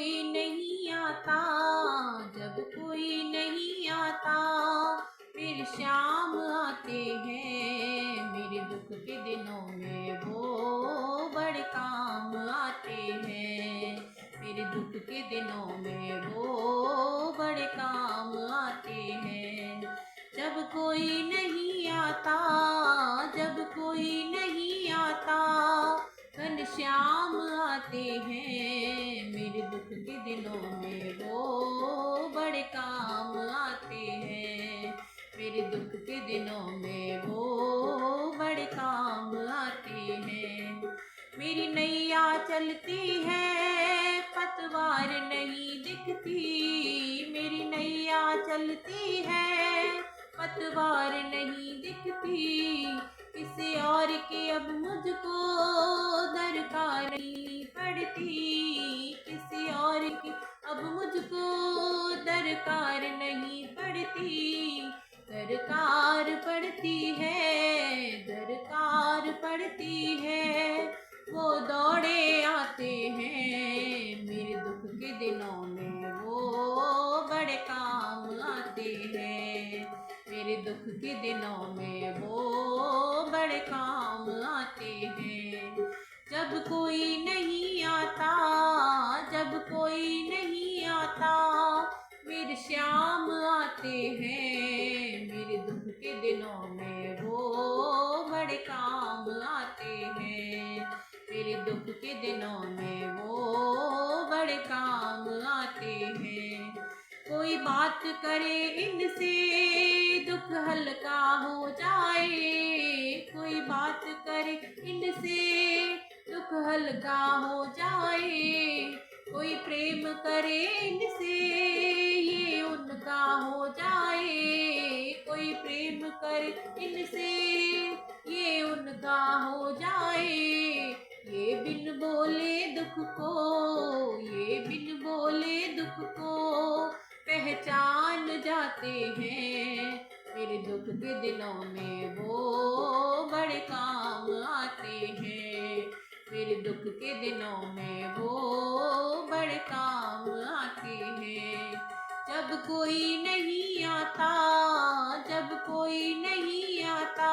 कोई नहीं आता, जब कोई नहीं आता, फिर शाम आते हैं। मेरे दुख के दिनों में वो बड़े काम आते हैं। मेरे दुख के दिनों में वो बड़े काम आते हैं। जब कोई नहीं आता, जब कोई नहीं आता, घनश्याम आते हैं। मेरे दुख के दिनों में वो बड़े काम आते हैं। मेरे दुख के दिनों में वो बड़े काम आते हैं। मेरी नैया चलती है, पतवार नहीं दिखती। मेरी नैया चलती है, पतवार नहीं दिखती। किसी और की अब मुझको दरकार नहीं पड़ती। किसी और की अब मुझको दरकार नहीं पड़ती। दरकार पड़ती है, दरकार पड़ती है, वो दौड़े आते हैं। मेरे दुख के दिनों में वो बड़े काम आते हैं। मेरे दुख के दिनों में वो बड़े काम आते हैं। जब कोई नहीं आता, जब कोई नहीं आता, मेरे श्याम आते हैं। मेरे दुख के दिनों में वो बड़े काम आते हैं। मेरे दुख के दिनों में वो बड़े काम आते हैं। कोई बात करे इनसे दुख हल्का हो जाए। कोई बात करे इनसे दुख हल्का हो जाए। कोई प्रेम करे इनसे ये उनका हो जाए। कोई प्रेम करे इनसे ये उनका हो जाए। ये बिन बोले दुख को, ये बिन बोले दुख को पहचान जाते हैं। मेरे दुख के दिनों में वो बड़े काम आते हैं। मेरे दुख के दिनों में वो बड़े काम आते हैं। जब कोई नहीं आता, जब कोई नहीं आता,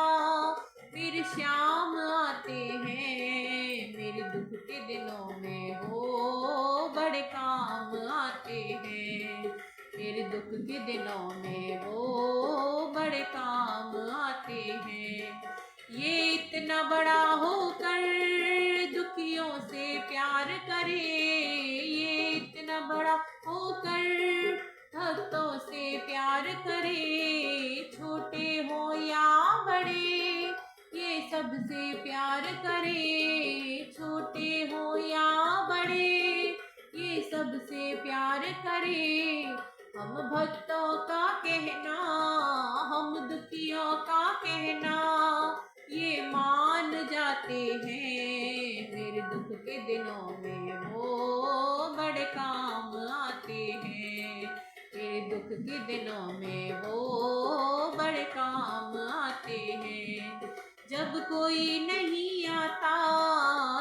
फिर शाम आते हैं। मेरे दुख के दिनों में वो बड़े काम आते हैं। मेरे दुख के दिनों में वो बड़े काम आते हैं। ये इतना बड़ा होकर दुखियों से प्यार करे। ये इतना बड़ा होकर भक्तों से प्यार करे। छोटे हो या बड़े ये सबसे प्यार करे। छोटे हो या बड़े ये सबसे प्यार करे। हम भक्तों का कहना, हम दुखियों का कहना ये मान जाते हैं। मेरे दुख के दिनों में वो बड़े काम आते हैं। मेरे दुख के दिनों में वो बड़े काम आते हैं। जब कोई नहीं आता,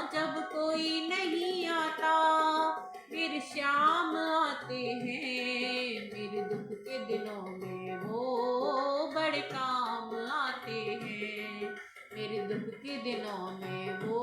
जब कोई नहीं आता, मेरे श्याम आते हैं। मेरे दुख के दिनों में वो बड़े काम आते हैं। मेरे दुख के दिनों में वो